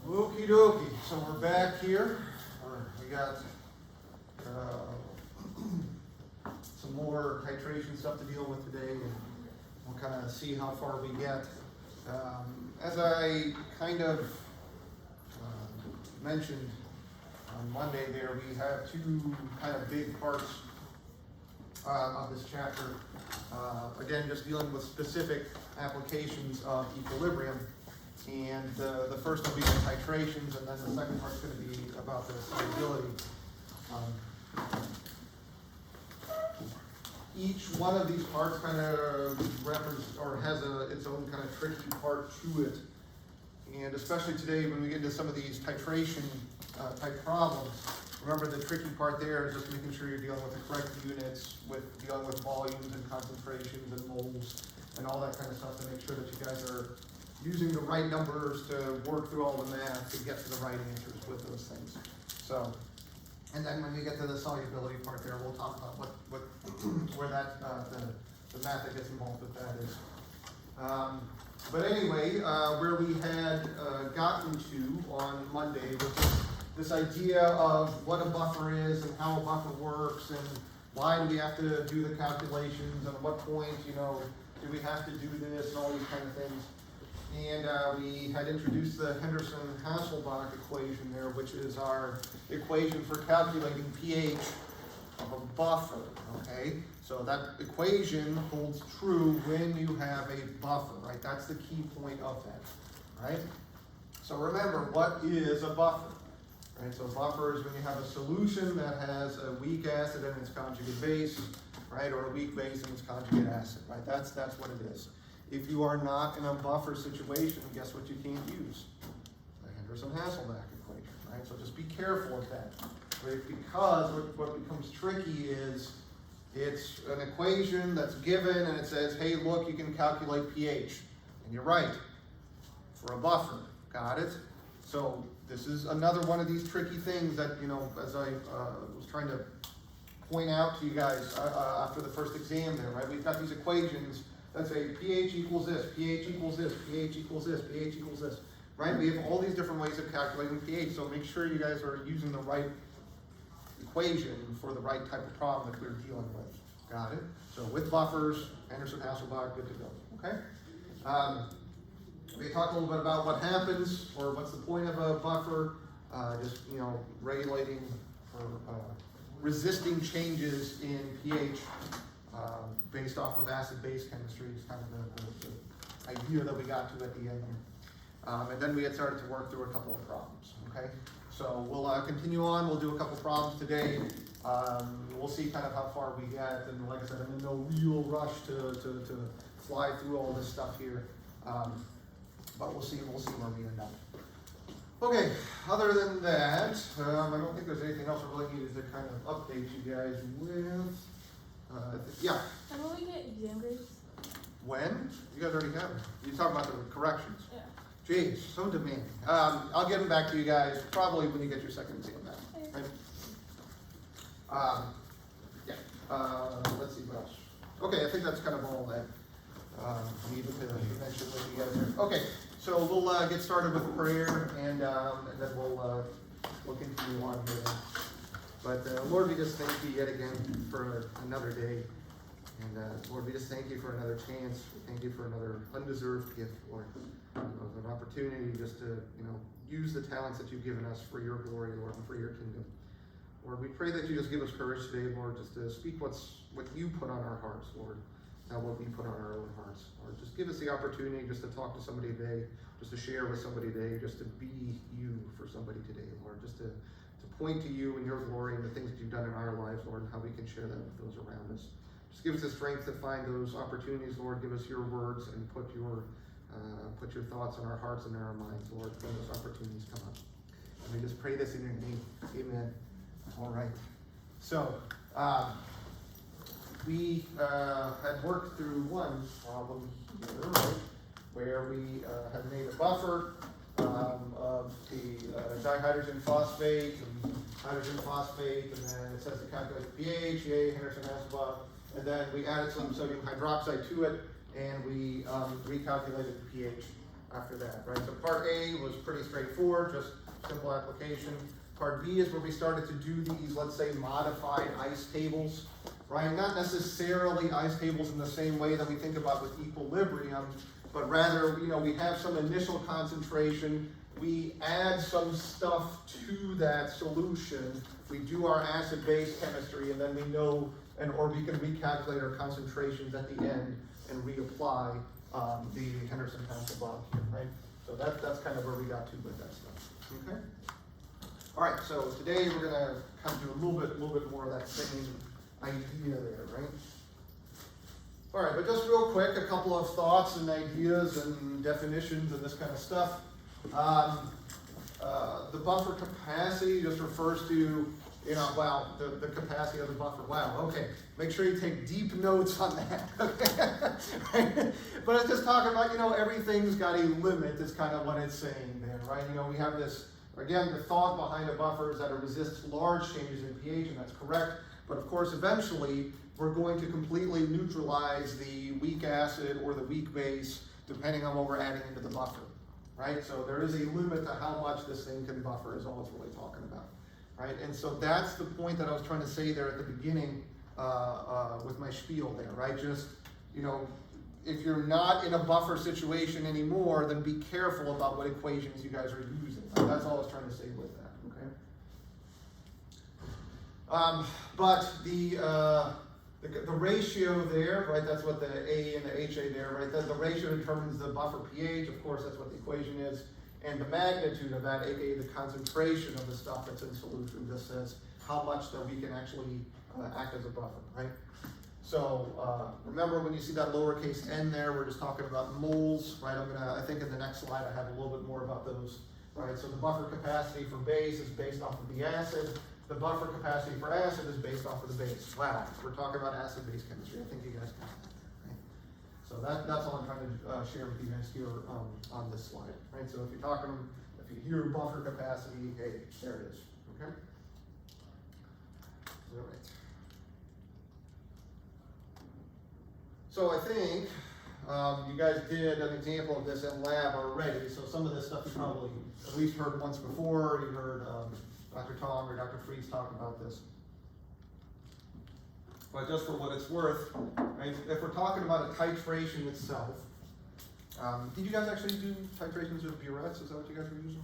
Okie dokie, so we're back here. We got some more titration stuff to deal with today, and we'll kind of see how far we get. As I kind of mentioned on Monday there, we have two kind of big parts of this chapter. Again, just dealing with specific applications of equilibrium. And the first will be the titrations, and then the second part's going to be about the solubility. Each one of these parts kind of represents or has its own kind of tricky part to it. And especially today when we get into some of these titration type problems, remember the tricky part there is just making sure you're dealing with the correct units, with dealing with volumes and concentrations and moles and all that kind of stuff to make sure that you guys are using the right numbers to work through all the math to get to the right answers with those things. So, and then when we get to the solubility part there, we'll talk about where that the math that gets involved with that is. But anyway, where we had gotten to on Monday was this idea of what a buffer is and how a buffer works and why do we have to do the calculations and at what point, do we have to do this and all these kind of things. And we had introduced the Henderson-Hasselbalch equation there, which is our equation for calculating pH of a buffer, okay? So that equation holds true when you have a buffer, right? That's the key point of that, right? So remember, what is a buffer? Right? So a buffer is when you have a solution that has a weak acid in its conjugate base, right? Or a weak base in its conjugate acid, right? That's what it is. If you are not in a buffer situation, guess what you can't use? The Henderson-Hasselbalch equation, right? So just be careful of that, right? Because what becomes tricky is it's an equation that's given and it says, hey, look, you can calculate pH. And you're right, for a buffer, got it? So this is another one of these tricky things that, as I was trying to point out to you guys after the first exam there, right? We've got these equations that say pH equals this, pH equals this, pH equals this, pH equals this, right? We have all these different ways of calculating pH, so make sure you guys are using the right equation for the right type of problem that we're dealing with. Got it? So with buffers, Henderson-Hasselbalch, good to go, okay? We talked a little bit about what happens, or what's the point of a buffer, just, regulating or resisting changes in pH based off of acid-base chemistry is kind of the idea that we got to at the end. And then we had started to work through a couple of problems, okay? So we'll continue on, we'll do a couple problems today. We'll see kind of how far we get, and like I said, I'm in no real rush to fly through all this stuff here. But we'll see where we end up. Okay, other than that, I don't think there's anything else I really needed to kind of update you guys with. Yeah. And will we get exam grades? When? You guys already have them. You talk about the corrections. Yeah. Jeez, so demanding. I'll get them back to you guys probably when you get your second exam back. Okay. Right? Let's see what else. Okay, I think that's kind of all that I needed to mention with you guys here. Okay, so we'll get started with prayer, and then we'll continue on here. But Lord, we just thank you yet again for another day. And Lord, we just thank you for another chance. Thank you for another undeserved gift, Lord, of an opportunity just to, use the talents that you've given us for your glory, Lord, and for your kingdom. Lord, we pray that you just give us courage today, Lord, just to speak what you put on our hearts, Lord, not what we put on our own hearts. Lord, just give us the opportunity just to talk to somebody today, just to share with somebody today, just to be you for somebody today, Lord, just to point to you and your glory and the things that you've done in our lives, Lord, and how we can share that with those around us. Just give us the strength to find those opportunities, Lord. Give us your words and put your thoughts in our hearts and in our minds, Lord, when those opportunities come up. And we just pray this in your name. Amen. All right. So, we had worked through one problem here, right, where we had made a buffer of the dihydrogen phosphate and hydrogen phosphate, and then it says to calculate the pH, yay, Henderson-Hasselbalch, and then we added some sodium hydroxide to it, and we recalculated the pH. after that, right? So part A was pretty straightforward, just simple application. Part B is where we started to do these, let's say, modified ice tables, right? Not necessarily ice tables in the same way that we think about with equilibrium, but rather, you know, we have some initial concentration, we add some stuff to that solution, we do our acid-base chemistry, and then we know, or we can recalculate our concentrations at the end and reapply the Henderson-Townsend law here, right? So that's kind of where we got to with that stuff, okay? All right, so today we're gonna kind of do a little bit more of that same idea there, right? All right, but just real quick, a couple of thoughts and ideas and definitions and this kind of stuff. The buffer capacity just refers to, you know, wow, the capacity of the buffer. Wow, okay. Make sure you take deep notes on that, okay? But it's just talking about, you know, everything's got a limit is kind of what it's saying there, right? You know, we have this, again, the thought behind a buffer is that it resists large changes in pH, and that's correct. But of course, eventually, we're going to completely neutralize the weak acid or the weak base, depending on what we're adding into the buffer, right? So there is a limit to how much this thing can buffer is all it's really talking about, right? And so that's the point that I was trying to say there at the beginning with my spiel there, right? Just, you know, if you're not in a buffer situation anymore, then be careful about what equations you guys are using. That's all I was trying to say with that, okay? But the ratio there, right, that's what the A and the HA there, right, the ratio determines the buffer pH, of course, that's what the equation is, and the magnitude of that, aka the concentration of the stuff that's in solution, just says how much that we can actually act as a buffer, right? So remember when you see that lowercase n there, we're just talking about moles, right? I think in the next slide I have a little bit more about those, right? So the buffer capacity for base is based off of the acid. The buffer capacity for acid is based off of the base. Wow, we're talking about acid-base chemistry. I think you guys got that, right? So that's all I'm trying to share with you guys here on this slide, right? So if you hear buffer capacity, hey, there it is, okay? All right. So I think you guys did an example of this in lab already. So some of this stuff you probably at least heard once before. You heard Dr. Tong or Dr. Fries talk about this. But just for what it's worth, right, if we're talking about a titration itself, did you guys actually do titrations with burettes? Is that what you guys were using?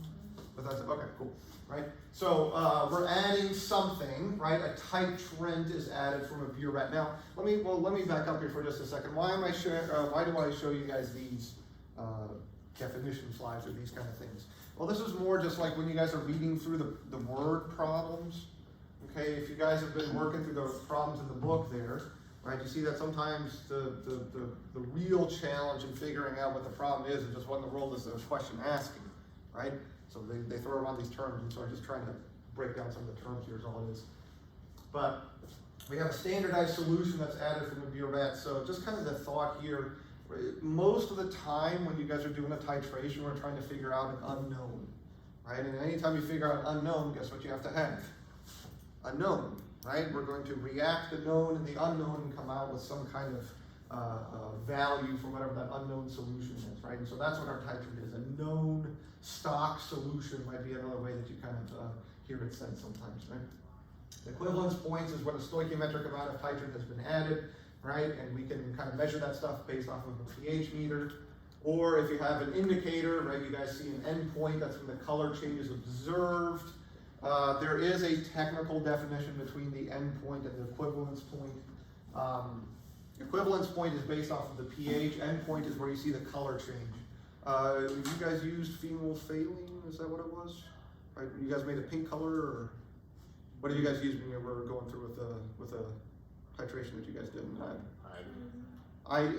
But that's okay, cool, right? So we're adding something, right? A titrant is added from a burette. Now, let me back up here for just a second. Why do I show you guys these definition slides or these kind of things? Well, this is more just like when you guys are reading through the word problems. Okay, if you guys have been working through the problems in the book there, right? You see that sometimes the real challenge in figuring out what the problem is just what in the world is the question asking, right? So they throw around these terms, and so I'm just trying to break down some of the terms here is all it is. But we have a standardized solution that's added from a burette. So just kind of the thought here, most of the time when you guys are doing a titration, we're trying to figure out an unknown, right? And anytime you figure out an unknown, guess what you have to have? A known, right? We're going to react the known and the unknown and come out with some kind of value for whatever that unknown solution is, right? And so that's what our titrant is. A known stock solution might be another way that you kind of hear it said sometimes, right? The equivalence points is when a stoichiometric amount of titrant has been added, right? And we can kind of measure that stuff based off of a pH meter. Or if you have an indicator, right, you guys see an endpoint, that's when the color change is observed. There is a technical definition between the endpoint and the equivalence point. Equivalence point is based off of the pH. Endpoint is where you see the color change. You guys used phenolphthalein, is that what it was? Right, you guys made a pink color, or what did you guys use when you were going through with the titration that you guys did in lab?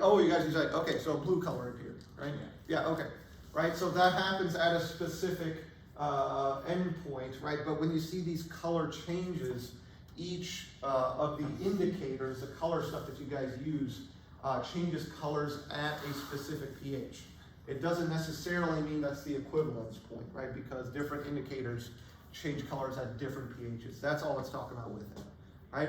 Oh, you guys used that. Okay, so blue color appeared, right? Yeah, okay. Right, so that happens at a specific endpoint, right? But when you see these color changes, each of the indicators, the color stuff that you guys use, changes colors at a specific pH. It doesn't necessarily mean that's the equivalence point, right? Because different indicators change colors at different pHs. That's all it's talking about with it, right?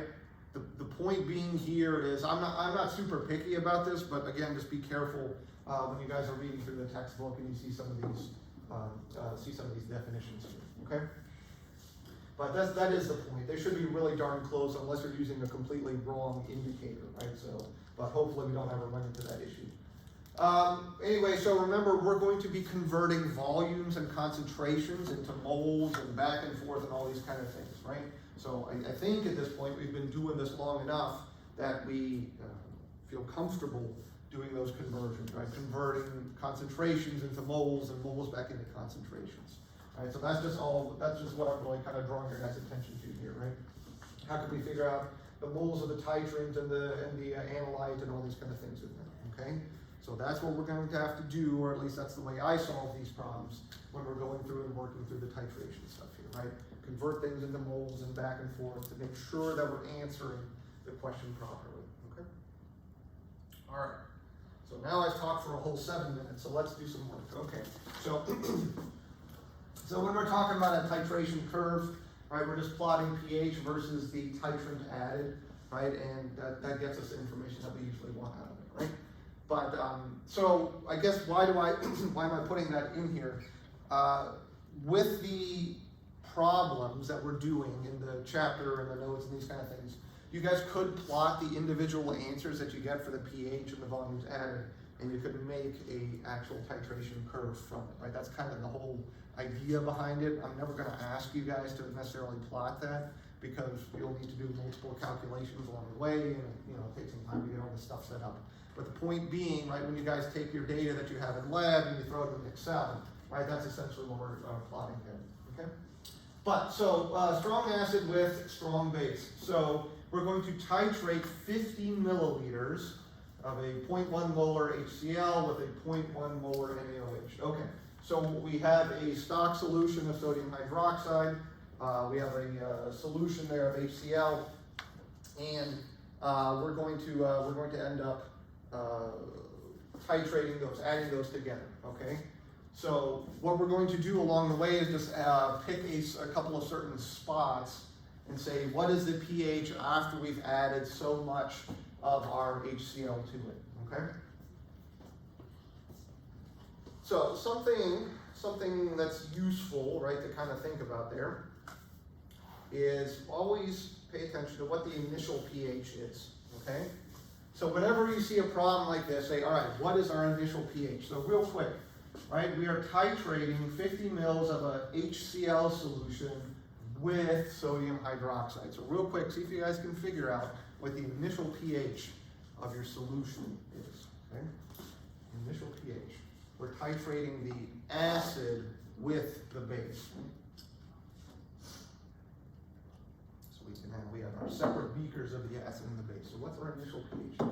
The point being here is, I'm not super picky about this, but again, just be careful when you guys are reading through the textbook and you see some of these definitions here, okay? But that is the point. They should be really darn close unless you're using a completely wrong indicator, right? So, but hopefully we don't ever run into that issue. Anyway, so remember, we're going to be converting volumes and concentrations into moles and back and forth and all these kind of things, right? So I think at this point we've been doing this long enough that we feel comfortable doing those conversions, right? Converting concentrations into moles and moles back into concentrations. Right, so that's just what I'm really kind of drawing your guys' attention to here, right? How can we figure out the moles of the titrant and the analyte and all these kind of things in there, okay? So that's what we're going to have to do, or at least that's the way I solve these problems when we're going through and working through the titration stuff here, right? Convert things into moles and back and forth to make sure that we're answering the question properly, okay? All right, so now I've talked for a whole 7 minutes, so let's do some work, okay? So when we're talking about a titration curve, right, we're just plotting pH versus the titrant added, right, and that gets us the information that we usually want out of it, right? But, so I guess why am I putting that in here? With the problems that we're doing in the chapter and the notes and these kind of things, you guys could plot the individual answers that you get for the pH and the volumes added, and you could make a actual titration curve from it, right? That's kind of the whole idea behind it. I'm never going to ask you guys to necessarily plot that because you'll need to do multiple calculations along the way, and take some time to get all this stuff set up. But the point being, right, when you guys take your data that you have in lab and you throw it in Excel, right, that's essentially what we're plotting here, okay? But, so, strong acid with strong base. So, we're going to titrate 50 milliliters of a 0.1 molar HCl with a 0.1 molar NaOH. Okay, so we have a stock solution of sodium hydroxide. We have a solution there of HCl, and we're going to end up titrating those, adding those together. Okay, so what we're going to do along the way is just pick a couple of certain spots and say, what is the pH after we've added so much of our HCl to it, okay? So something that's useful, right, to kind of think about there is always pay attention to what the initial pH is, okay? So whenever you see a problem like this, say, all right, what is our initial pH? So real quick, right, we are titrating 50 mils of a HCl solution with sodium hydroxide. So real quick, see if you guys can figure out what the initial pH of your solution is, okay? Initial pH. We're titrating the acid with the base. So we have our separate beakers of the acid and the base. So what's our initial pH?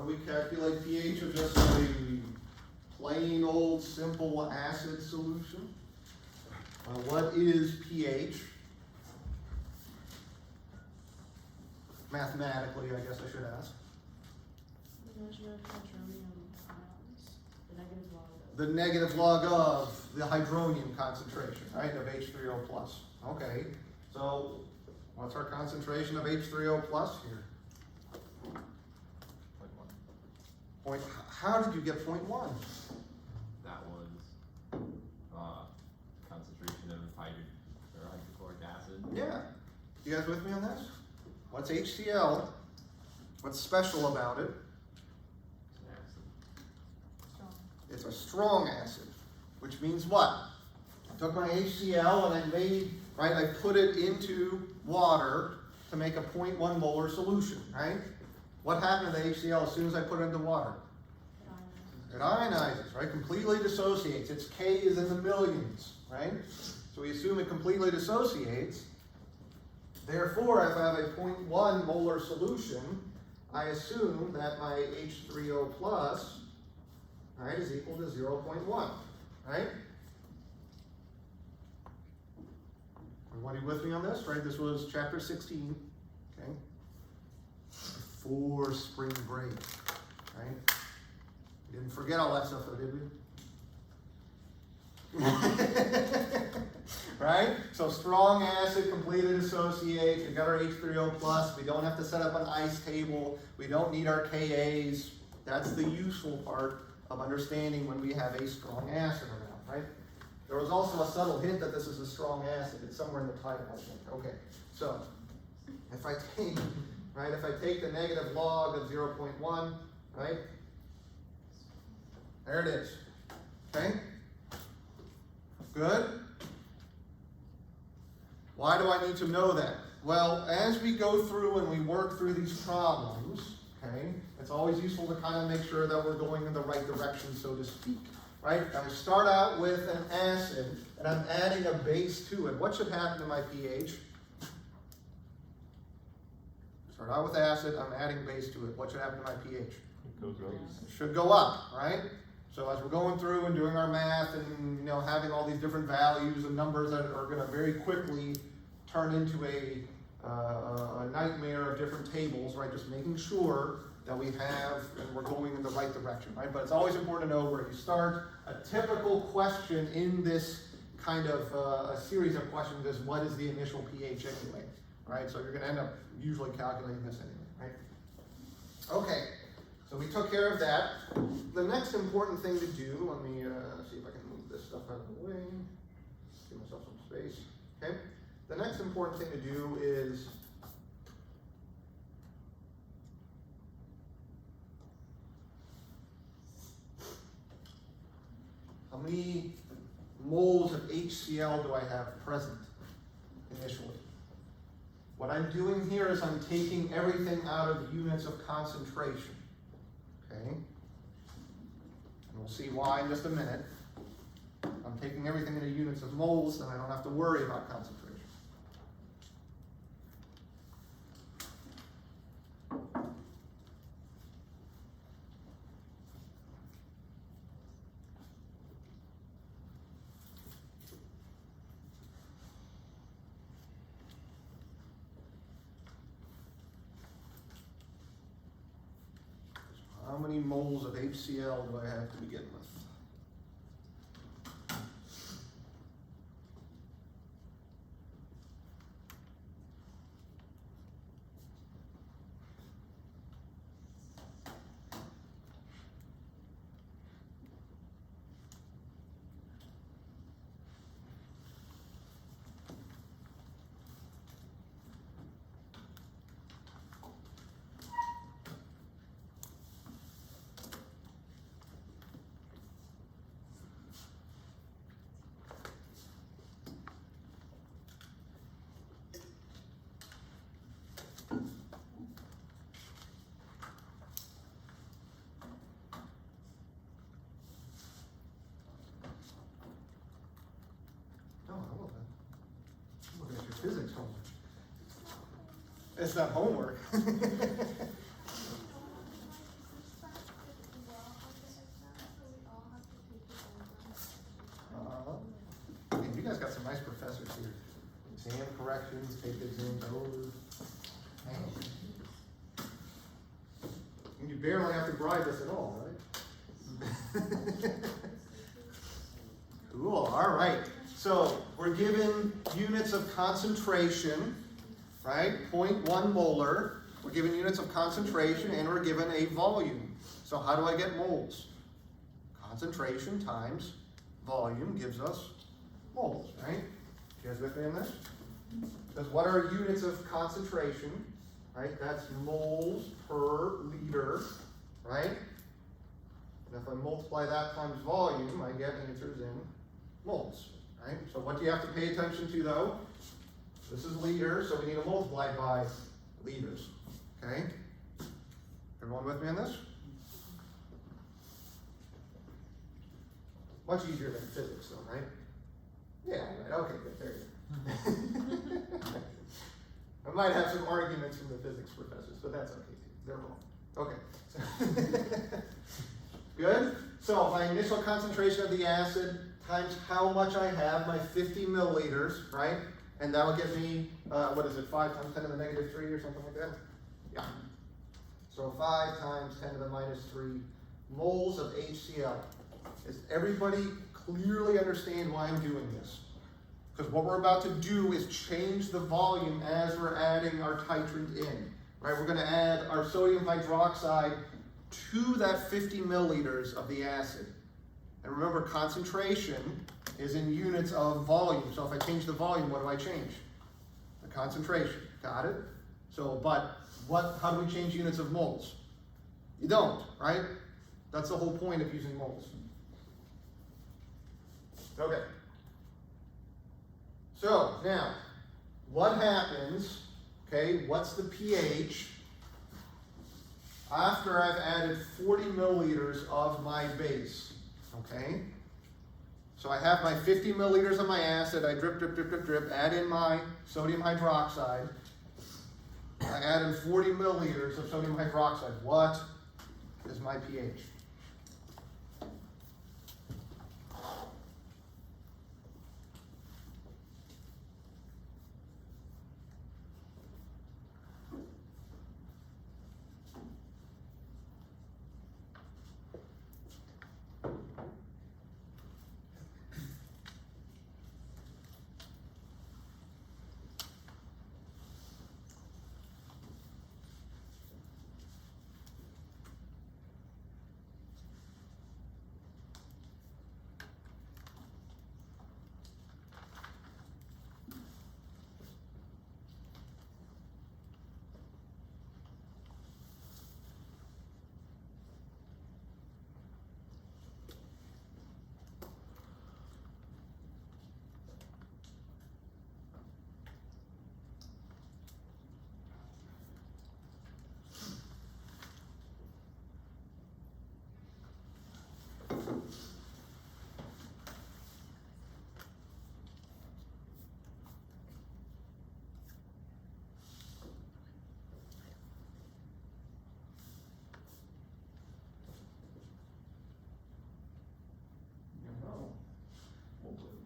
We calculate pH of just a plain old simple acid solution. What is pH? Mathematically, I guess I should ask. The negative log of the hydronium concentration, right, of H3O plus. Okay, so what's our concentration of H3O plus here? How did you get 0.1? That was concentration of hydrochloric acid. Yeah. You guys with me on this? What's HCl? What's special about it? It's a strong acid, which means what? I took my HCl and I put it into water to make a 0.1 molar solution, right? What happened to the HCl as soon as I put it into water? It ionizes, right? Completely dissociates. Its K is in the millions, right? So we assume it completely dissociates. Therefore, if I have a 0.1 molar solution, I assume that my H3O plus, right, is equal to 0.1, right? Everybody with me on this, right? This was chapter 16, okay? Before spring break, right? We didn't forget all that stuff though, did we? Right? So strong acid completely dissociates. We got our H3O plus. We don't have to set up an ice table. We don't need our Kas. That's the useful part of understanding when we have a strong acid around, right? There was also a subtle hint that this is a strong acid. It's somewhere in the title, I think. Okay, so if I take the negative log of 0.1, right? There it is. Okay? Good? Why do I need to know that? Well, as we go through and we work through these problems, okay, it's always useful to kind of make sure that we're going in the right direction, so to speak. Right? I start out with an acid, and I'm adding a base to it. What should happen to my pH? Start out with acid, I'm adding base to it. What should happen to my pH? It goes up. It should go up, right? So as we're going through and doing our math and having all these different values and numbers that are going to very quickly turn into a nightmare of different tables, right? Just making sure that we have and we're going in the right direction, right? But it's always important to know where you start. A typical question in this kind of a series of questions is what is the initial pH anyway, right? So you're going to end up usually calculating this anyway, right? Okay, so we took care of that. The next important thing to do, let me see if I can move this stuff out of the way, give myself some space, okay? The next important thing to do is how many moles of HCl do I have present initially? What I'm doing here is I'm taking everything out of units of concentration, okay? And we'll see why in just a minute. I'm taking everything into units of moles, and I don't have to worry about concentration. How many moles of HCl do I have to begin with? Physics homework. It's not homework. You guys got some nice professors here. Exam corrections, take the exams over. Man. You barely have to bribe us at all, right? Cool, all right. So we're given units of concentration, right? 0.1 molar. We're given units of concentration and we're given a volume. So So how do I get moles? Concentration times volume gives us moles, right? You guys with me on this? Because what are units of concentration, right? That's moles per liter, right? And if I multiply that times volume, I get answers in moles, right? So what do you have to pay attention to though? This is liters, so we need to multiply by liters, okay? Everyone with me on this? Much easier than physics though, right? Yeah, right, okay, good, there you go. I might have some arguments from the physics professors, but that's okay too, they're wrong. Okay. Good? So my initial concentration of the acid times how much I have, my 50 milliliters, right? And that will give me, what is it, 5 times 10 to the negative 3 or something like that? Yeah. So 5 times 10 to the minus 3 moles of HCl. Does everybody clearly understand why I'm doing this? Because what we're about to do is change the volume as we're adding our titrant in. Right? We're going to add our sodium hydroxide to that 50 milliliters of the acid. And remember, concentration is in units of volume. So if I change the volume, what do I change? The concentration. Got it? So, but how do we change units of moles? You don't, right? That's the whole point of using moles. Okay. So, now, what happens, okay, what's the pH after I've added 40 milliliters of my base, okay? So I have my 50 milliliters of my acid, I drip, drip, drip, drip, drip, add in my sodium hydroxide. I add in 40 milliliters of sodium hydroxide. What is my pH?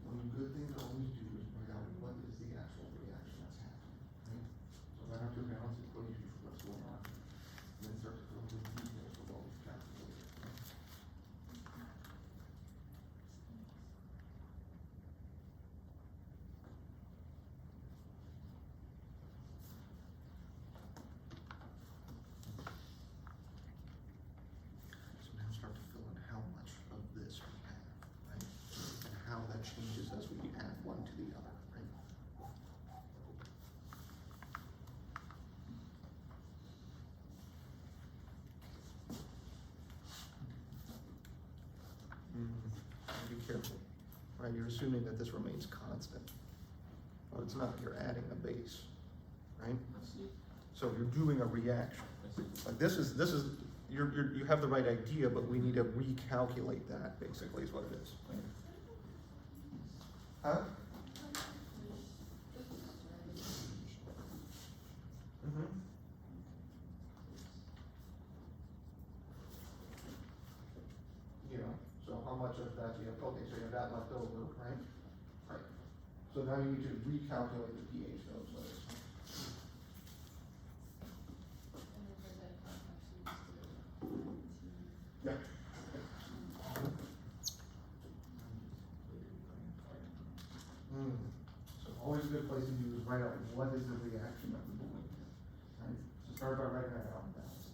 One good thing to always do is find out what is the actual reaction that's happening, right? So write out your balance equation for what's going on, and then start to go into the details of all these calculators. So now start to fill in how much of this we have, right? And how that changes as we add one to the other, right? Be careful, right? You're assuming that this remains constant. Well, it's not, you're adding a base, right? So you're doing a reaction. Like this is, you have the right idea, but we need to recalculate that, basically, is what it is. Huh? Mm-hmm. Yeah, so how much of that do you have? Okay, so you have that left over, right? Right. So now you need to recalculate the pH though, so it's. Yeah. So always a good place to do is write out what is the reaction that we're doing, right? So start by writing that out in balance.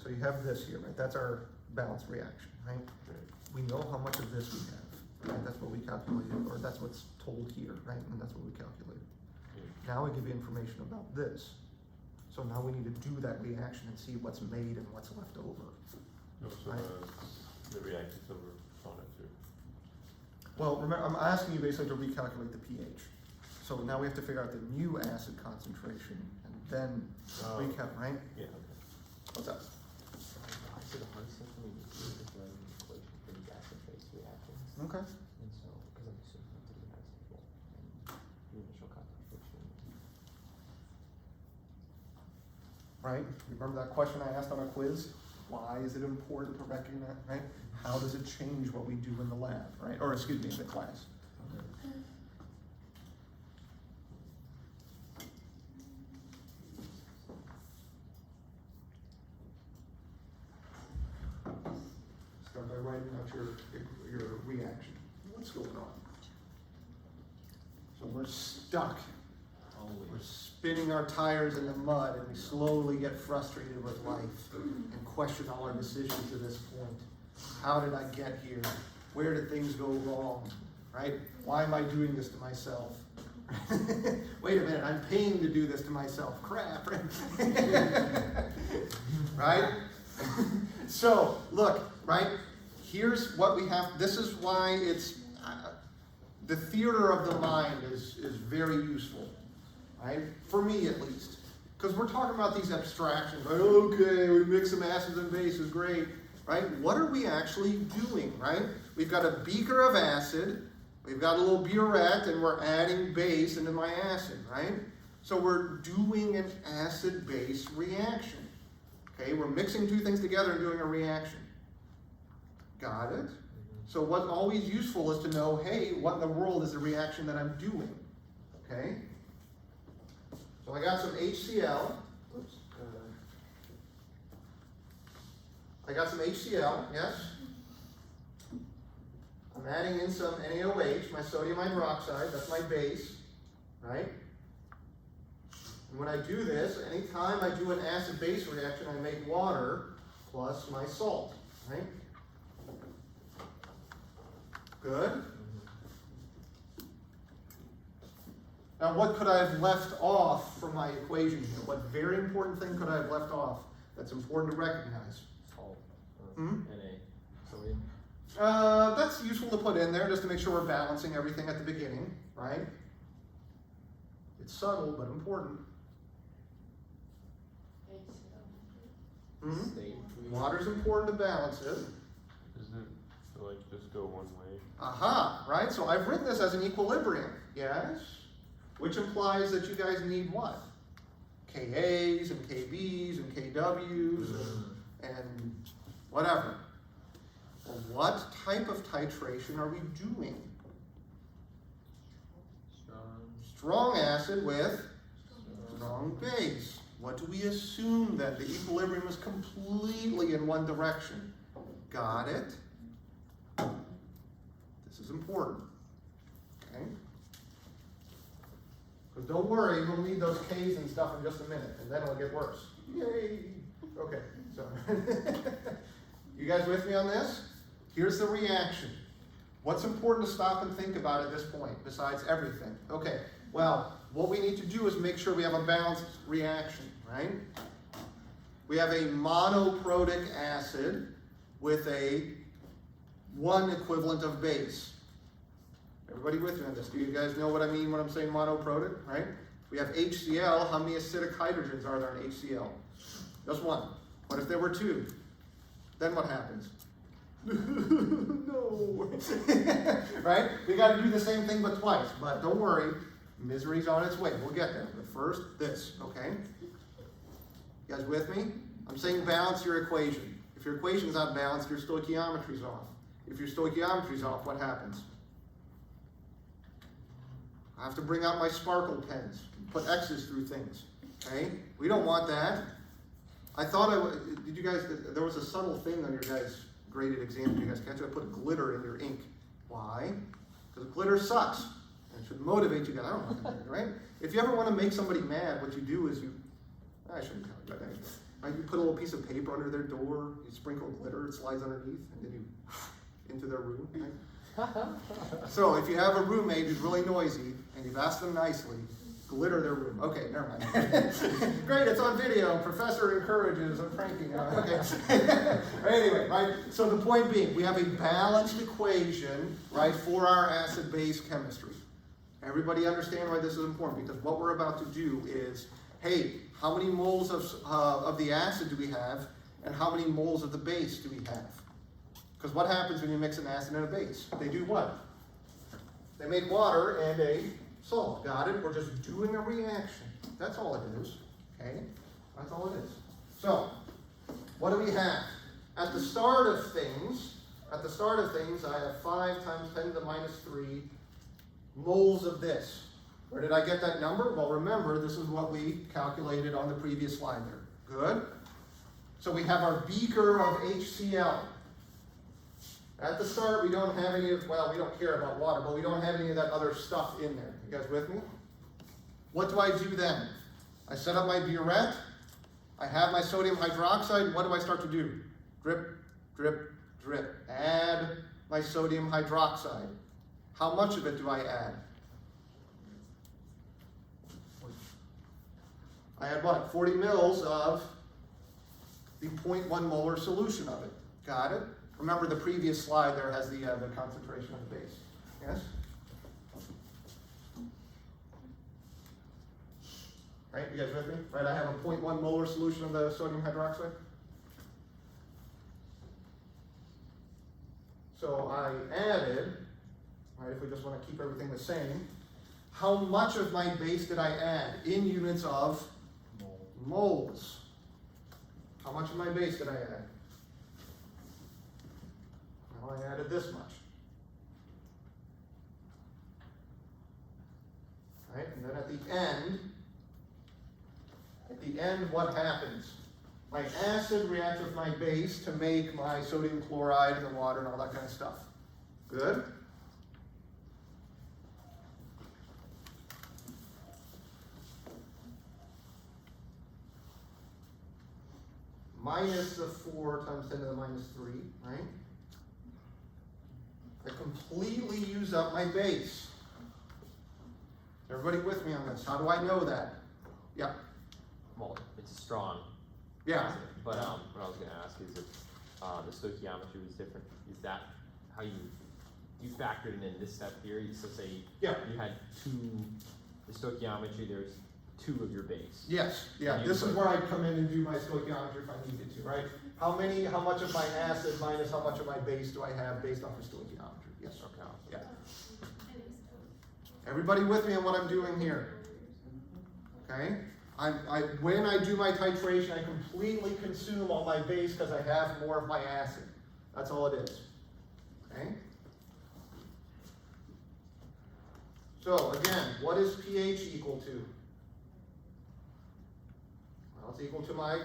So you have this here, right? That's our balance reaction, right? We know how much of this we have, right? That's what we calculated, or that's what's told here, right? And that's what we calculated. Now we give you information about this. So now we need to do that reaction and see what's made and what's left over. No, so Right. the reactants over on it too. Well, remember, I'm asking you basically to recalculate the pH. So now we have to figure out the new acid concentration and then recap, right? Yeah, okay. What's up? So the hard stuff we need to do is write an equation for the gas and phase reactions. Okay. And so, because I'm assuming that the gas is full and the initial concentration. Right? Remember that question I asked on a quiz? Why is it important to recognize, right? How does it change what we do in the lab, right? Or excuse me, in the class. Start by writing out your reaction. What's going on? So we're stuck. We're Always. spinning our tires in the mud and we slowly get frustrated with life and question all our decisions to this point. How did I get here? Where did things go wrong? Right? Why am I doing this to myself? Wait a minute, I'm paying to do this to myself. Crap. Right? So, look, right? Here's what we have. This is why it's, the theater of the mind is very useful. Right? For me at least. Because we're talking about these abstractions, right? Okay, we mix some acids and bases, great. Right? What are we actually doing, right? We've got a beaker of acid, we've got a little burette, and we're adding base into my acid, right? So we're doing an acid-base reaction. Okay, we're mixing two things together and doing a reaction. Got it? So what's always useful is to know, hey, what in the world is the reaction that I'm doing? Okay? So I got some HCl. Oops. I got some HCl, yes? I'm adding in some NaOH, my sodium hydroxide, that's my base, right? And when I do this, anytime I do an acid-base reaction, I make water plus my salt, right? Good? Now, what could I have left off from my equation here? What very important thing could I have left off that's important to recognize? Salt. Hmm? Na. Sodium. That's useful to put in there just to make sure we're balancing everything at the beginning, right? It's subtle, but important. Hmm? State. Water's important to balance it. Isn't it to like just go one way? Aha, right? So I've written this as an equilibrium, yes? Which implies that you guys need what? KAs and KBs and KWs and whatever. Well, what type of titration are we doing? Strong. Strong acid with strong base. What do we assume then? The equilibrium is completely in one direction. Got it? This is important. Okay? Because don't worry, we'll need those K's and stuff in just a minute, and then it'll get worse. Yay! Okay, so you guys with me on this? Here's the reaction. What's important to stop and think about at this point, besides everything? Okay, well, what we need to do is make sure we have a balanced reaction, right? We have a monoprotic acid with a one equivalent of base. Everybody with me on this? Do you guys know what I mean when I'm saying monoprotic, right? We have HCl. How many acidic hydrogens are there in HCl? Just one. What if there were two? Then what happens? No. Right? We got to do the same thing but twice. But don't worry. Misery's on its way. We'll get there. But first, this, okay? You guys with me? I'm saying balance your equation. If your equation's not balanced, your stoichiometry's off. If your stoichiometry's off, what happens? I have to bring out my sparkle pens, put X's through things, okay? We don't want that. I thought did you guys, there was a subtle thing on your guys' graded exam. Did you guys catch it? I put glitter in your ink. Why? Because glitter sucks. And it should motivate you guys. I don't know, right? If you ever want to make somebody mad, what you do is I shouldn't tell you, but anyway. right? You put a little piece of paper under their door, you sprinkle glitter, it slides underneath, and then you into their room, right? So if you have a roommate who's really noisy, and you've asked them nicely, glitter their room. Okay, never mind. Great, it's on video. Professor encourages a pranking. Okay. Anyway, right? So the point being, we have a balanced equation, right, for our acid-base chemistry. Everybody understand why this is important? Because what we're about to do is, hey, how many moles of the acid do we have, and how many moles of the base do we have? Because what happens when you mix an acid and a base? They do what? They make water and a salt. Got it? We're just doing a reaction. That's all it is. Okay? That's all it is. So, what do we have? At the start of things, I have 5 times 10 to the minus 3 moles of this. Where did I get that number? Well, remember, this is what we calculated on the previous slide there. Good? So we have our beaker of HCl. At the start, we don't have any of, well, we don't care about water, but we don't have any of that other stuff in there. You guys with me? What do I do then? I set up my burette. I have my sodium hydroxide. What do I start to do? Drip, drip, drip. Add my sodium hydroxide. How much of it do I add? I add what? 40 mils of the 0.1 molar solution of it. Got it? Remember the previous slide there has the concentration of the base. Yes? Right, you guys with me? Right, I have a 0.1 molar solution of the sodium hydroxide. So I added, right, if we just want to keep everything the same, how much of my base did I add in units of moles? How much of my base did I add? Well, I added this much. Right, and then at the end, what happens? My acid reacts with my base to make my sodium chloride and the water and all that kind of stuff. Good? Minus the 4 times 10 to the minus 3, right? I completely use up my base. Everybody with me on this? How do I know that? Yeah. Well, it's strong. Yeah. But what I was going to ask is if the stoichiometry was different. Is that how you factored it in this step here? So say Yeah. you had the stoichiometry. There's 2 of your base. Yes. Yeah. This is where I come in and do my stoichiometry if I needed to, right? How much of my acid minus how much of my base do I have based off of stoichiometry? Yes. Okay. Yeah. Everybody with me on what I'm doing here? Okay? When I do my titration, I completely consume all my base because I have more of my acid. That's all it is. Okay? So, again, what is pH equal to? Well, it's equal to my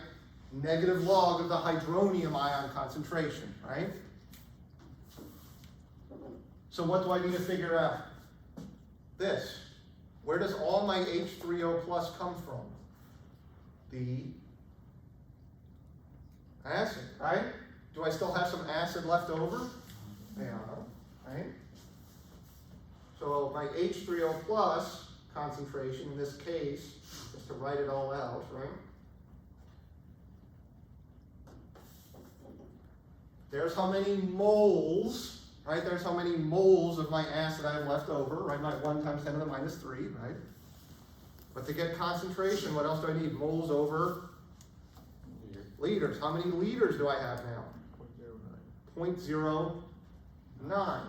negative log of the hydronium ion concentration, right? So what do I need to figure out? This. Where does all my H3O plus come from? The acid, right? Do I still have some acid left over? Yeah, right? So my H3O plus concentration in this case, just to write it all out, right? There's how many moles, right? There's how many moles of my acid I have left over, right? My 1 times 10 to the minus 3, right? But to get concentration, what else do I need? Moles over liters. How many liters do I have now? 0.09.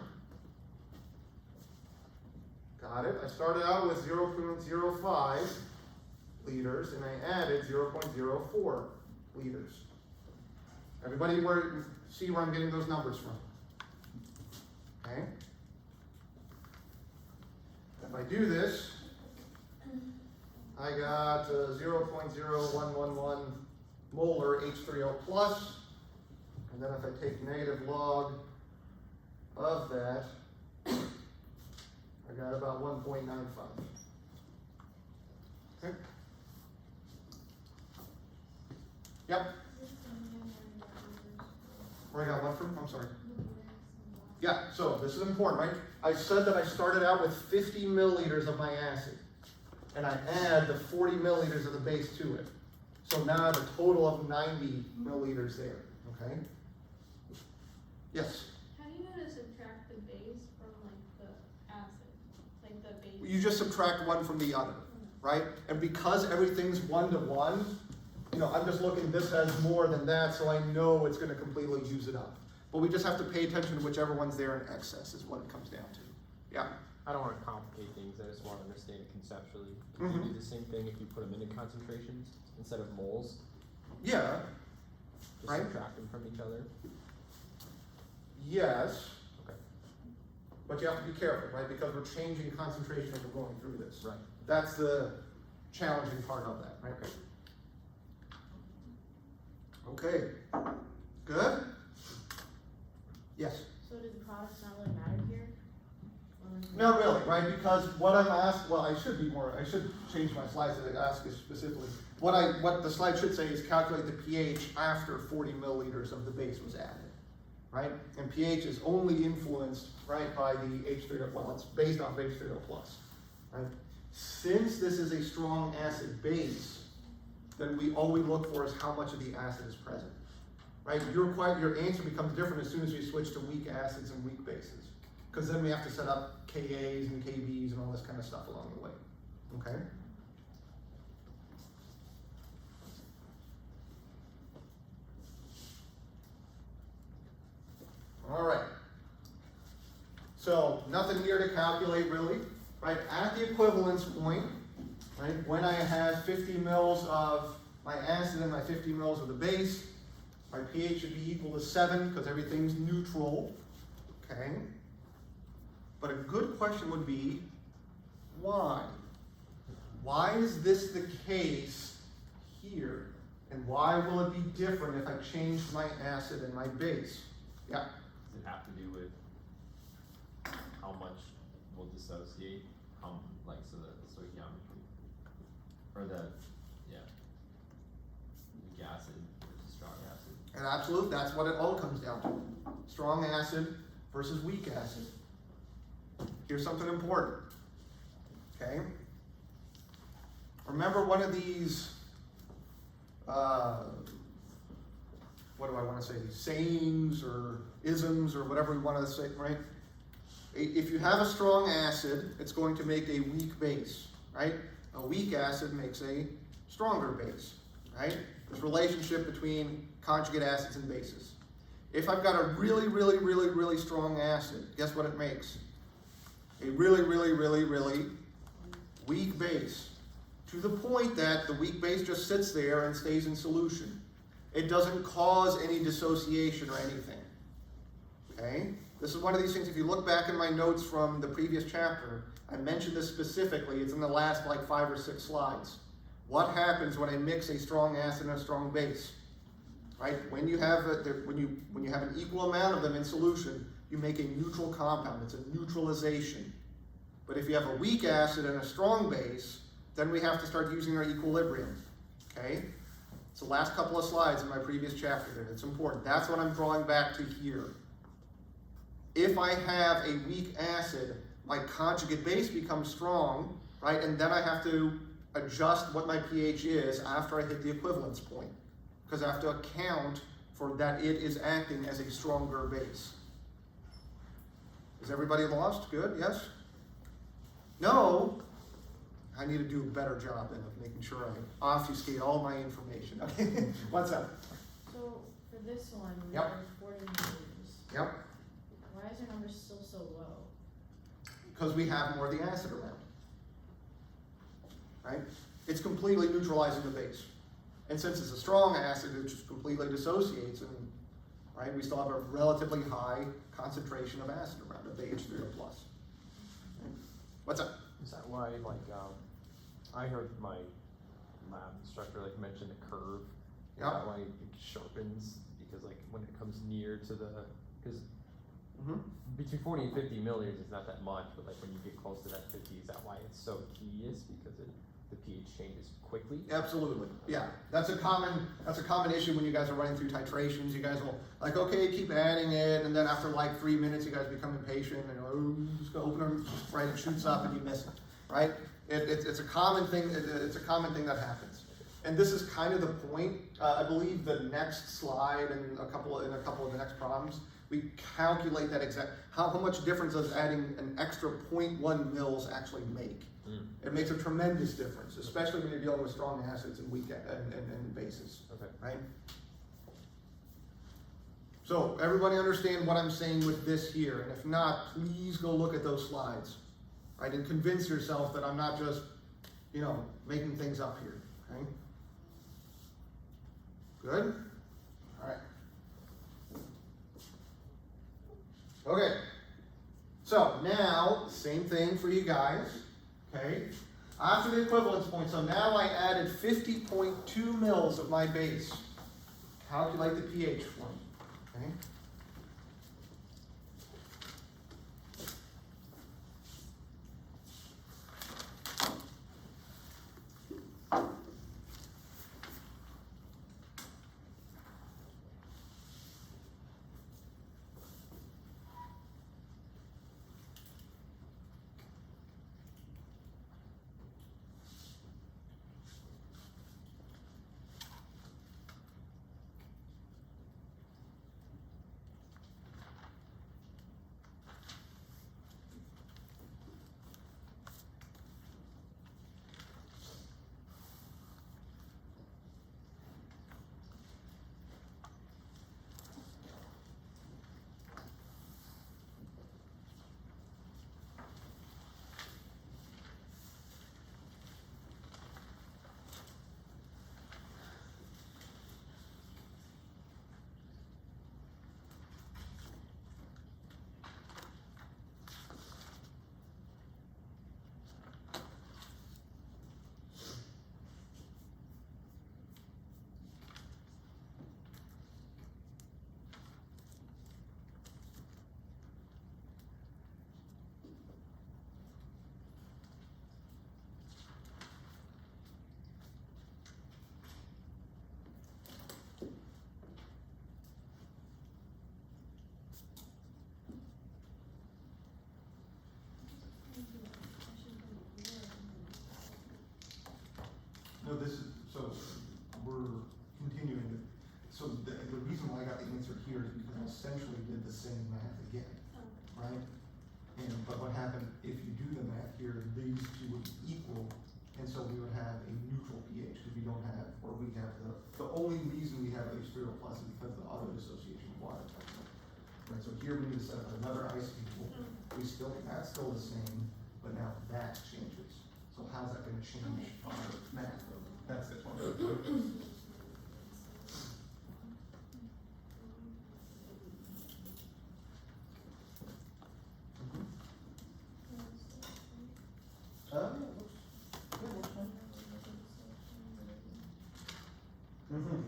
Got it? I started out with 0.05 liters, and I added 0.04 liters. Everybody see where I'm getting those numbers from? Okay? If I do this, I got 0.0111 molar H3O plus, and then if I take negative log of that, I got about 1.95. Okay? Yep, where I got what from, I'm sorry. Yeah, so this is important, right? I said that I started out with 50 milliliters of my acid, and I add the 40 milliliters of the base to it. So now I have a total of 90 milliliters there, okay? Yes? How do you know to subtract the base from like the acid? Like the base? You just subtract one from the other, right? And because everything's 1 to 1, you know, I'm just looking, this has more than that, so I know it's gonna completely use it up. But we just have to pay attention to whichever one's there in excess is what it comes down to. Yeah? I don't wanna complicate things, I just wanna understand it conceptually. Do Mhm. you do the same thing if you put them into concentrations instead of moles? Yeah, Just Right. subtract them from each other? yes, Okay, but you have to be careful, right? Because we're changing concentration as we're going through this. right. That's the challenging part of that, right? Okay, good? Yes? So do the products not really matter here? Not really, right, because what I'm asked, well, I should change my slides to ask you specifically. What the slide should say is calculate the pH after 40 milliliters of the base was added, right? And pH is only influenced, right, by the H3O, well, it's based off H3O plus, right? Since this is a strong acid base, then all we look for is how much of the acid is present, right? Your answer becomes different as soon as we switch to weak acids and weak bases. Because then we have to set up Kas and Kbs and all this kind of stuff along the way, okay? All right. So nothing here to calculate really, right? At the equivalence point, right, when I have 50 mils of my acid and my 50 mils of the base, my pH should be equal to 7 because everything's neutral, okay? But a good question would be, why? Why is this the case here? And why will it be different if I change my acid and my base? Yeah, Does it have to do with how much will dissociate, so the stoichiometry? Or weak acid versus strong acid? and absolutely, that's what it all comes down to. Strong acid versus weak acid. Here's something important, okay? Remember one of these, what do I want to say, sayings or isms or whatever we want to say, right? If you have a strong acid, it's going to make a weak base, right? A weak acid makes a stronger base, right? This relationship between conjugate acids and bases. If I've got a really, really, really, really strong acid, guess what it makes? A really, really, really, really weak base. To the point that the weak base just sits there and stays in solution. It doesn't cause any dissociation or anything. Okay? This is one of these things, if you look back in my notes from the previous chapter, I mentioned this specifically. It's in the last like 5 or 6 slides. What happens when I mix a strong acid and a strong base? Right? When you have when you have an equal amount of them in solution, you make a neutral compound. It's a neutralization. But if you have a weak acid and a strong base, then we have to start using our equilibrium. Okay? It's the last couple of slides in my previous chapter there. It's important. That's what I'm drawing back to here. If I have a weak acid, my conjugate base becomes strong, right? And then I have to adjust what my pH is after I hit the equivalence point. Because I have to account for that it is acting as a stronger base. Is everybody lost? Good? Yes? No? I need to do a better job then of making sure I obfuscate all my information. Okay, what's up? So for this one, we Yep. have 40 milliliters. Yep, Why is our number still so low? because we have more of the acid around. Right? It's completely neutralizing the base. And since it's a strong acid, it just completely dissociates, and right, we still have a relatively high concentration of acid around it, the H3O plus. What's up? Is that why, I heard my lab instructor, mention the curve? Is Yeah. that why it sharpens? Because, when it comes near to because Mm-hmm. between 40 and 50 milliliters is not that much, but, when you get close to that 50, is that why it's so tedious? Because it the pH changes quickly? Absolutely, yeah. That's a common issue when you guys are running through titrations. You guys will like, okay, keep adding it, and then after like 3 minutes, you guys become impatient and oh, just go open them, right? It shoots up and you miss it, right? It's a common thing. It's a common thing that happens. And this is kind of the point. I believe the next slide and a couple of the next problems, we calculate that exact how much difference does adding an extra 0.1 mils actually make. It makes a tremendous difference, especially when you're dealing with strong acids and weak and bases. Okay. Right? So everybody understand what I'm saying with this here, and if not, please go look at those slides, right? And convince yourself that I'm not just, making things up here. Okay? Good? All right. Okay. So now, same thing for you guys. Okay? After the equivalence point, so now I added 50.2 mils of my base. Calculate the pH for me. Okay? No, this is, so we're continuing to, so the reason why I got the answer here is because I essentially did the same math again, right? But what happened, if you do the math here, these two would be equal, and so we would have a neutral pH, because we don't have, or we have the only reason we have H3O plus is because of the auto dissociation of water. Right, so here we need to set up another ice equal, that's still the same, but now that changes. So how's that gonna change our math? That's the one.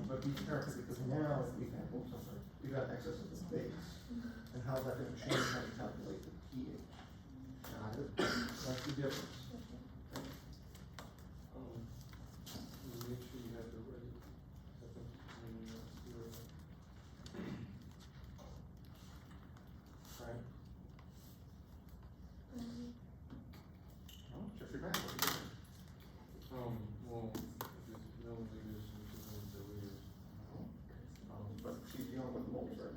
But be careful because now we got excess of the base. And how's that gonna change how you calculate the pH? Got it? That's the difference. Make sure you have the right. Right? Oh, check your math. What are you doing? Well, it's milliliters and milliliters. But she's dealing with moles, right?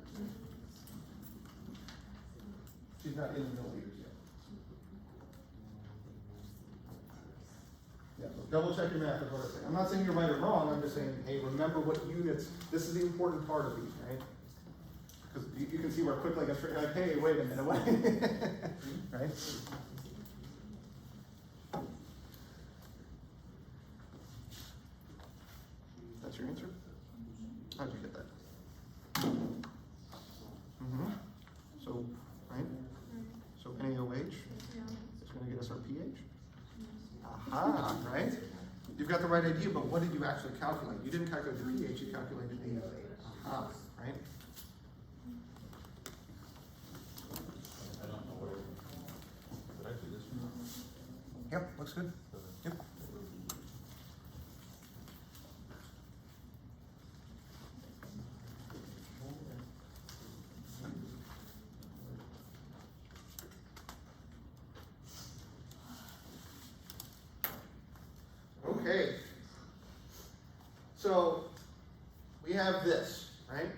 She's not in the milliliters yet. Yeah, so double check your math is what I'm saying. I'm not saying you're right or wrong, I'm just saying, hey, remember what units, this is the important part of these, right? Because you can see where quickly I get straight, like, hey, wait a minute, wait. Right? That's your answer? How'd you get that? So, right? So NaOH is gonna get us our pH. Aha, right? You've got the right idea, but what did you actually calculate? You didn't calculate the pH, you calculated the, aha, right? I don't know where. Did I do this one? Yep, looks good. Yep. this, right?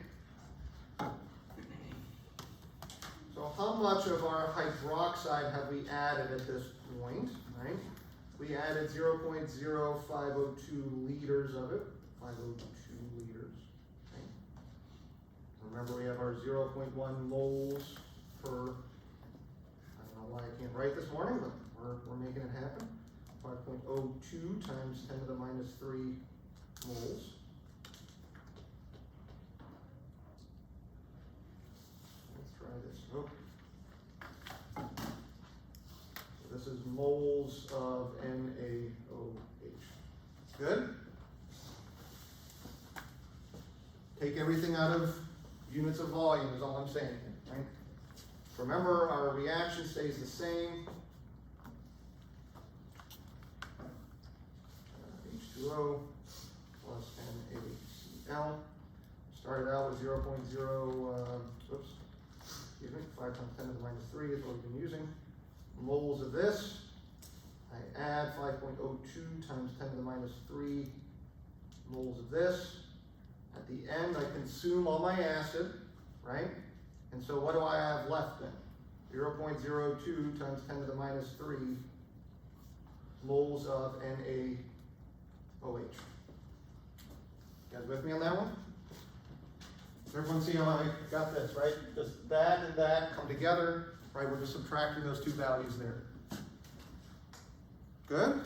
So how much of our hydroxide have we added at this point, right? We added 0.0502 liters of it, 502 liters, okay? Remember we have our 0.1 moles per, I don't know why I can't write this morning, but we're making it happen. 5.02 times 10 to the minus 3 moles. Let's try this. Oh. So this is moles of NaOH. Good? Take everything out of units of volume is all I'm saying, right? Remember, our reaction stays the same. H2O plus NaCl. Started out with 0.0, excuse me, 5 times 10 to the minus 3 is what we've been using. Moles of this. I add 5.02 times 10 to the minus 3 moles of this. At the end, I consume all my acid, right? And so what do I have left then? 0.02 times 10 to the minus 3 moles of NaOH. You guys with me on that one? Everyone see how I got this, right? Just that and that come together, right? We're just subtracting those two values there. Good?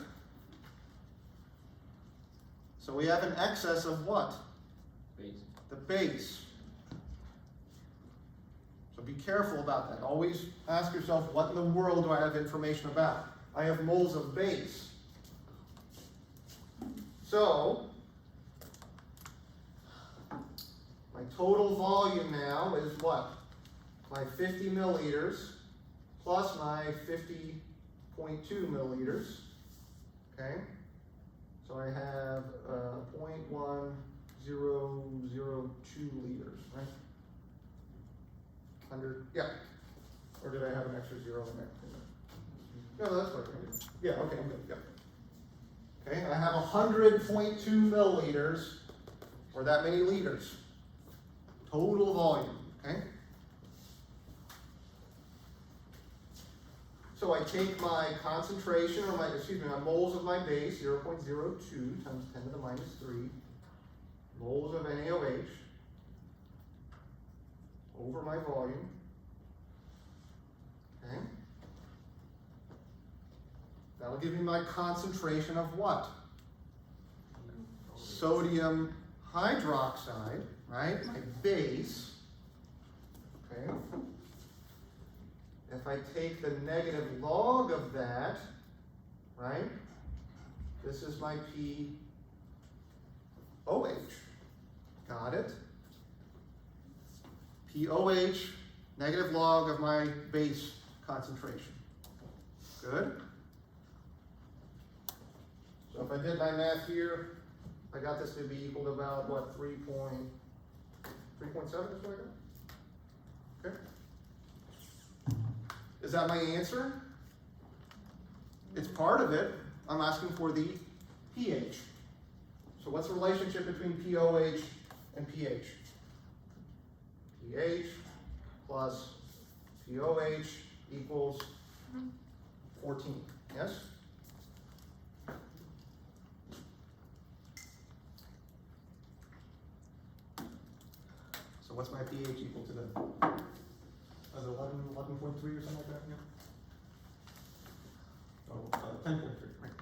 So we have an excess of what? Base. The base. So be careful about that. Always ask yourself, what in the world do I have information about? I have moles of base. So, my total volume now is what? My 50 milliliters plus my 50.2 milliliters. Okay? So I have 0.1002 liters, right? 100, yeah. Or did I have an extra zero in there? No, that's right. Yeah, okay, I'm good, yeah. Okay, I have 100.2 milliliters, or that many liters. Total volume, okay? So I take my concentration, or my moles of my base, 0.02 times 10 to the minus 3 moles of NaOH over my volume, okay? That'll give me my concentration of what? Sodium hydroxide, right? My base, okay? If I take the negative log of that, right? This is my POH. Got it? POH, negative log of my base concentration. Good? So if I did my math here, I got this to be equal to about, what, 3.7 is what I got? Okay. Is that my answer? It's part of it. I'm asking for the pH. So what's the relationship between POH and pH? pH plus POH equals 14, yes? So what's my pH equal to then? Is it 11.3 or something like that? Yeah. Oh, 10.3, right?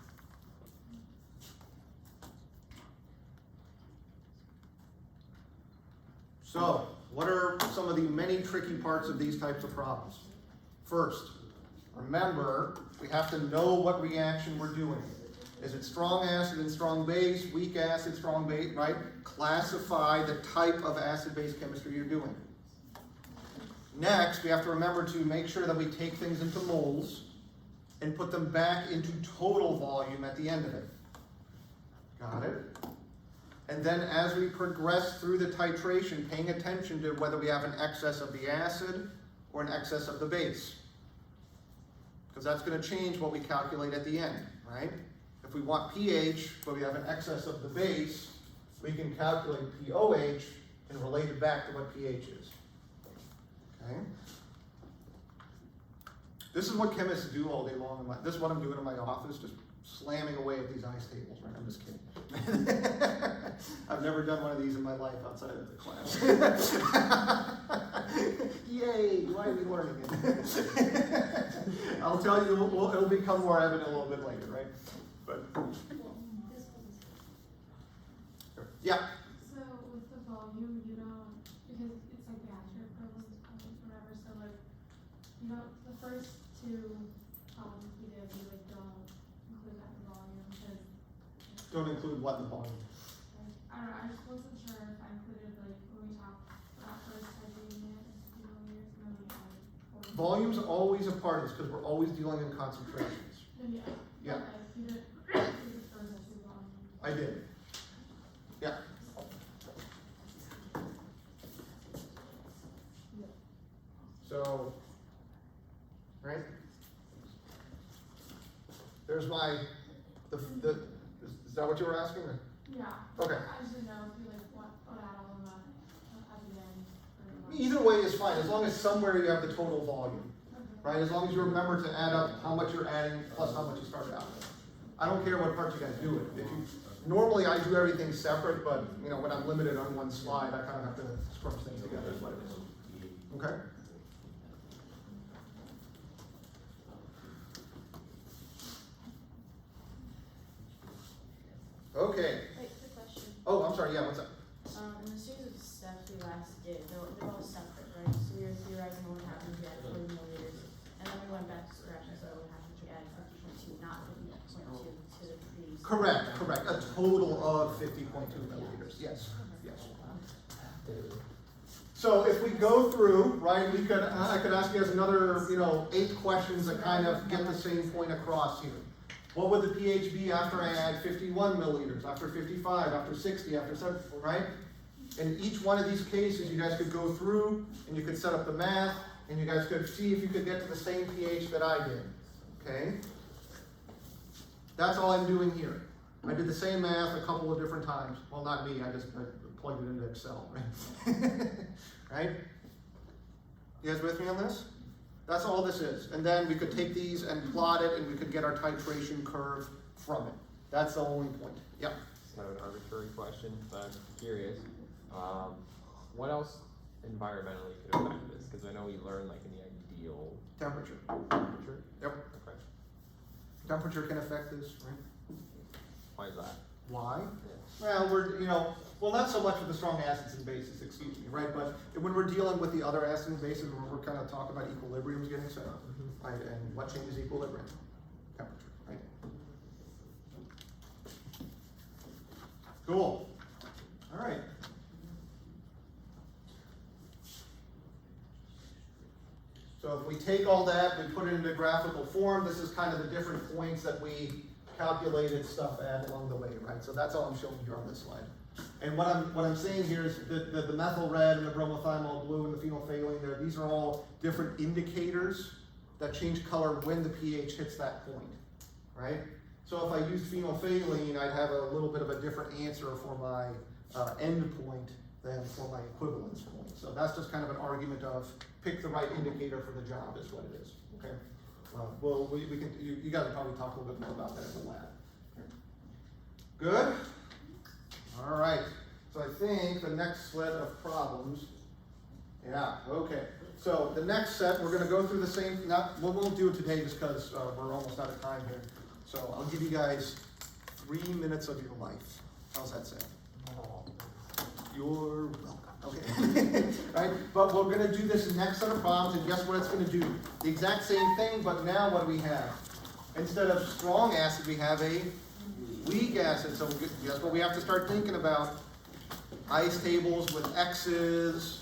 So, what are some of the many tricky parts of these types of problems? First, remember, we have to know what reaction we're doing. Is it strong acid and strong base, weak acid, strong base, right? Classify the type of acid-base chemistry you're doing. Next, we have to remember to make sure that we take things into moles and put them back into total volume at the end of it. Got it? And then as we progress through the titration, paying attention to whether we have an excess of the acid or an excess of the base. Because that's going to change what we calculate at the end, right? If we want pH, but we have an excess of the base, we can calculate POH back to what pH is. Okay? This is what chemists do all day long. This is what I'm doing in my office, just slamming away at these ice tables, right? I'm just kidding. I've never done one of these in my life outside of the class. Yay, why are we learning it? I'll tell you, it'll become more evident a little bit later, right? But, Well, this one's. yeah, So with the volume, you don't, because it's like the Asher equivalent, whatever, so like, you don't, the first two columns you did, you like don't include that in volume, because, don't include what in the volume. like, I don't know, I just wasn't sure if I included, like, when we talked about first typing it, you know, years, and then we added. Volume's always a part of this, because we're always dealing in concentrations. Then, yeah. Yeah. But, like, you didn't, include the first two volumes. I did. Yeah. So, right? There's my, is that what you were asking? Or? Yeah. Okay. I just didn't know if you like, what add all of that at the end, or like. Either way is fine, as long as somewhere you have the total volume, Okay. right? As long as you remember to add up how much you're adding plus how much you started out with. I don't care what part you guys do it. If you, normally I do everything separate, but you know, when I'm limited on one slide, I kind of have to scrunch things together. Is what it is. Okay? Okay. Wait, quick question. Oh, I'm sorry, yeah, what's up? In the series of steps we last did, they're all separate, right? So we were theorizing what would happen if you add 40 milliliters, and then we went back to scratch and said what would happen if you add 50.2, not 50.2 to the previous. Correct, correct. A total of 50.2 milliliters, yes, yes. So if we go through, right, we could, I could ask you guys another, 8 questions that kind of get the same point across here. What would the pH be after I add 51 milliliters, after 55, after 60, after 70, right? In each one of these cases, you guys could go through and you could set up the math and you guys could see if you could get to the same pH that I did, okay? That's all I'm doing here. I did the same math a couple of different times. Well, not me, I plugged it into Excel, right? Right? You guys with me on this? That's all this is. And then we could take these and plot it and we could get our titration curve from it. That's the only point. Yep. It's kind of an arbitrary question, but I'm curious. What else environmentally could affect this? Because I know we learned like in the ideal Temperature. temperature. Yep. Okay. Temperature can affect this, right? Why is that? Why? Yeah. Well, well, not so much with the strong acids and bases, excuse me, right? But when we're dealing with the other acids and bases, we're kind of talking about equilibriums getting set up, right? And what changes equilibrium? Temperature, right? Cool. All right. So if we take all that, we put it into graphical form, this is kind of the different points that we calculated stuff at along the way, right? So that's all I'm showing here on this slide. And what I'm saying here is the methyl red and the bromothymol blue and the phenolphthalein there, these are all different indicators that change color when the pH hits that point, right? So if I used phenolphthalein, I'd have a little bit of a different answer for my end point than for my equivalence point. So that's just kind of an argument of pick the right indicator for the job is what it is, okay? Well, we can, you guys will probably talk a little bit more about that in the lab. Good? All right, so I think the next set of problems, yeah, okay. So the next set, we're gonna go through the same, we won't do it today just because we're almost out of time here. So I'll give you guys 3 minutes of your life. How's that sound? You're welcome. Okay. Right? But we're going to do this next set of problems, and guess what it's going to do? The exact same thing, but now what do we have? Instead of strong acid, we have a weak acid. So guess what we have to start thinking about? Ice tables with X's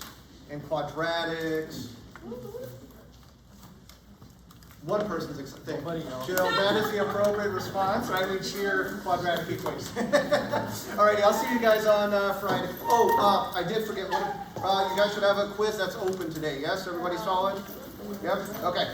and quadratics. One person's excited. Jill, that is the appropriate response. I would cheer quadratic equations. Alrighty, I'll see you guys on Friday. Oh, I did forget one. You guys should have a quiz that's open today. Yes, everybody saw it? Yep. Okay.